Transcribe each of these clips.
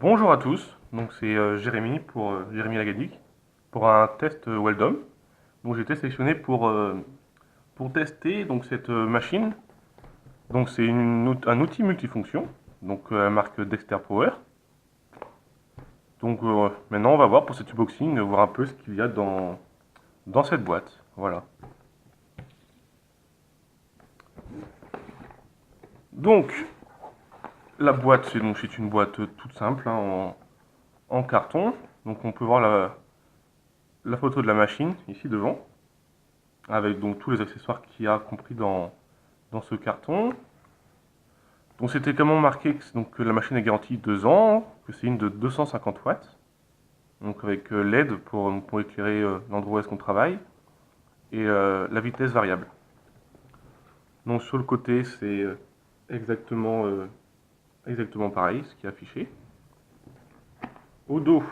Bonjour à tous, donc c'est Jérémy pour Jérémy Lagadic pour un test Weldom. Donc j'ai été sélectionné pour tester donc cette machine. Donc c'est un outil multifonction, donc marque Dexter Power. Donc maintenant on va voir pour cet unboxing, voir un peu ce qu'il y a dans cette boîte. Voilà. Donc la boîte c'est une boîte toute simple hein, en carton. Donc on peut voir la photo de la machine ici devant, avec donc tous les accessoires qu'il y a compris dans ce carton. Donc c'était comment marqué que la machine est garantie 2 ans, que c'est une de 250 watts, donc avec LED pour éclairer l'endroit où est-ce qu'on travaille, et la vitesse variable. Donc sur le côté c'est exactement, exactement pareil, ce qui est affiché. Au dos,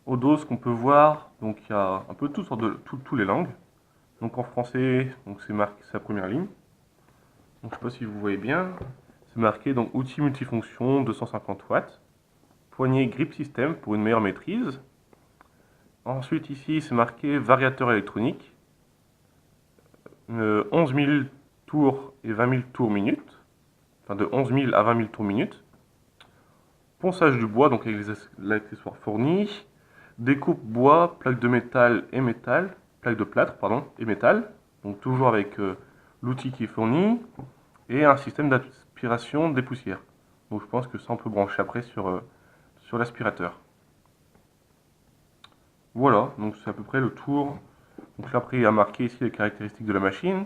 ce qu'on peut voir, donc il y a un peu toutes sortes de toutes les langues. Donc en français, donc c'est marqué sa première ligne. Donc je sais pas si vous voyez bien, c'est marqué donc outil multifonction 250 watts. Poignée grip system pour une meilleure maîtrise. Ensuite ici c'est marqué variateur électronique. 11 000 tours et 20 000 tours minute. Enfin de 11 000 à 20 000 tours minute. Ponçage du bois, donc avec les accessoires fournis. Découpe bois, plaque de métal et métal. Plaque de plâtre, pardon, et métal. Donc toujours avec l'outil qui est fourni. Et un système d'aspiration des poussières. Donc je pense que ça on peut brancher après sur l'aspirateur. Voilà, donc c'est à peu près le tour. Donc là après il y a marqué ici les caractéristiques de la machine.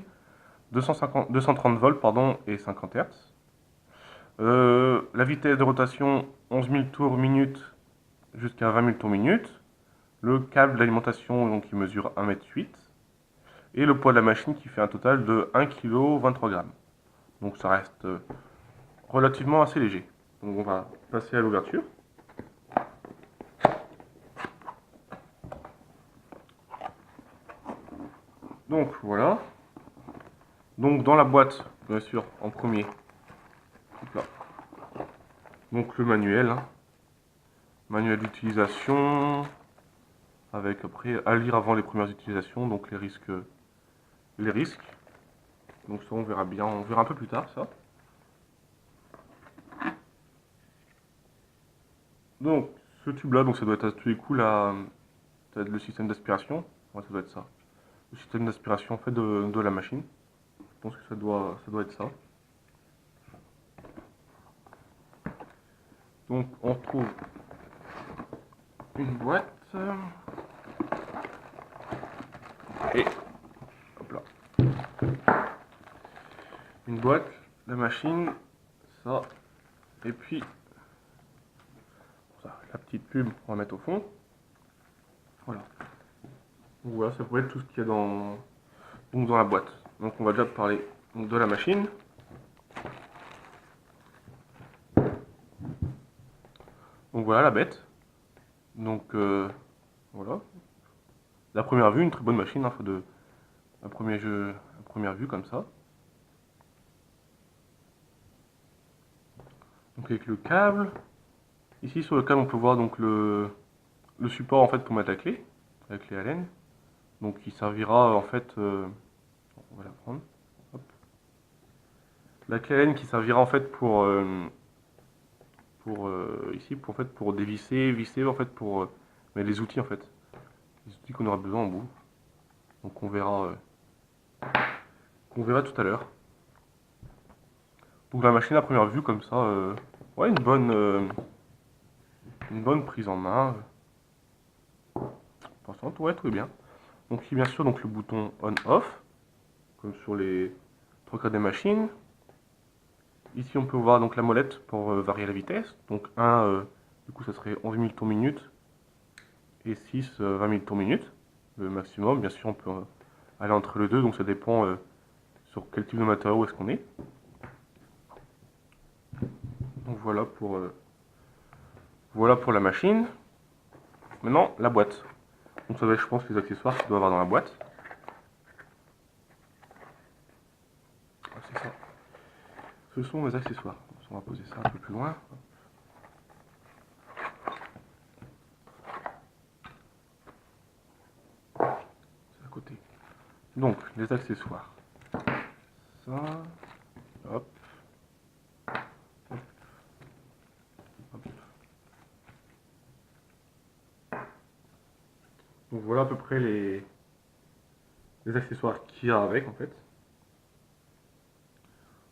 230 volts pardon, et 50 Hz. La vitesse de rotation 11 000 tours minute jusqu'à 20 000 tours minute. Le câble d'alimentation donc qui mesure 1,8 m. Et le poids de la machine qui fait un total de 1 kg 23 g. Donc ça reste relativement assez léger. Donc on va passer à l'ouverture. Donc voilà. Donc dans la boîte, bien sûr, en premier, là. Donc le manuel, hein. Manuel d'utilisation, avec après à lire avant les premières utilisations, donc les risques. Donc ça on verra bien, on verra un peu plus tard ça. Donc ce tube là, donc ça doit être à tous les coups le système d'aspiration. Ouais, ça doit être ça. Le système d'aspiration en fait de la machine. Je pense que ça doit être ça. Donc on retrouve une boîte et hop là. Une boîte, la machine, ça, et puis ça, la petite pub on va mettre au fond. Voilà. Donc voilà, ça pourrait être tout ce qu'il y a dans la boîte. Donc on va déjà parler donc, de la machine. Donc voilà la bête. Donc voilà. La première vue, une très bonne machine, hein, un premier jeu, à première vue comme ça. Donc avec le câble. Ici sur le câble on peut voir donc le support en fait pour mettre la clé, la clé Allen. Donc qui servira en fait, on va la prendre. Hop. La clé Allen qui servira en fait pour ici pour en fait pour dévisser, visser en fait pour mais les outils en fait, les outils qu'on aura besoin en bout. Donc on verra tout à l'heure. Donc la machine à première vue comme ça, ouais une bonne prise en main. Pour l'instant, ouais, tout est bien. Donc ici bien sûr donc le bouton on/off, comme sur les trois quarts des machines. Ici on peut voir donc la molette pour varier la vitesse. Donc 1, du coup ça serait 11 000 tours minute et 6, 20 000 tours minute. Le maximum, bien sûr on peut aller entre les deux, donc ça dépend sur quel type de matériau est-ce qu'on est. Donc voilà pour la machine. Maintenant la boîte. Donc ça va être je pense les accessoires qu'il doit avoir dans la boîte. Ah, c'est ça. Ce sont les accessoires. On va poser ça un peu plus loin. Donc, les accessoires. Ça, hop, hop, hop. Donc voilà à peu près les accessoires qu'il y a avec en fait.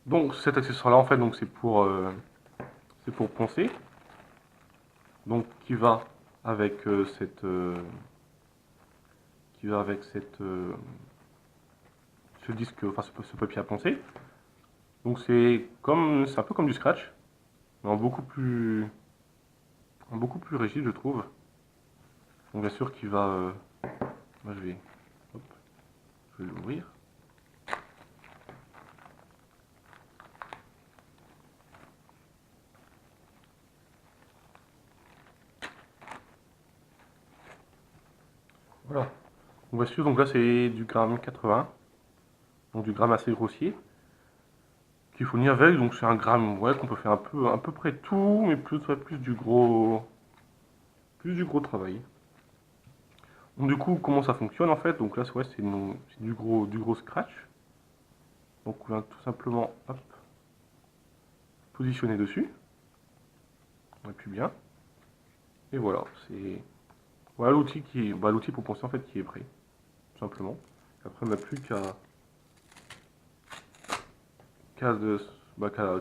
Donc cet accessoire là en fait donc c'est pour poncer. Donc qui va avec ce disque, enfin ce papier à poncer. Donc c'est un peu comme du scratch, mais en beaucoup plus rigide je trouve. Donc bien sûr qu'il va, moi hop, je vais l'ouvrir. Voilà. Donc bien sûr donc là c'est du gramme 80, donc du gramme assez grossier qu'il faut nier avec. Donc c'est un gramme ouais qu'on peut faire à peu près tout, mais plus du gros travail. Donc du coup, comment ça fonctionne en fait? Donc là, ouais, c'est du gros scratch. Donc on vient tout simplement hop, positionner dessus. On appuie bien. Et voilà, voilà l'outil pour poncer en fait qui est prêt, tout simplement. Après, on n'a plus qu'à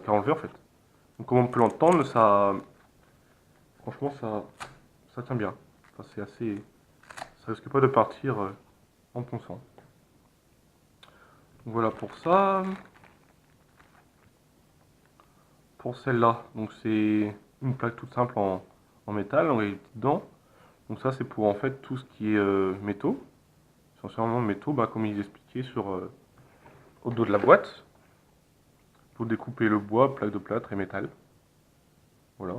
enlever en fait. Donc comme on peut l'entendre, franchement, ça tient bien. Enfin, ça risque pas de partir en ponçant. Donc voilà pour ça. Pour celle-là, donc c'est une plaque toute simple en métal, on est dedans. Donc ça c'est pour en fait tout ce qui est métaux, essentiellement métaux, bah, comme ils expliquaient au dos de la boîte, pour découper le bois, plaque de plâtre et métal. Voilà.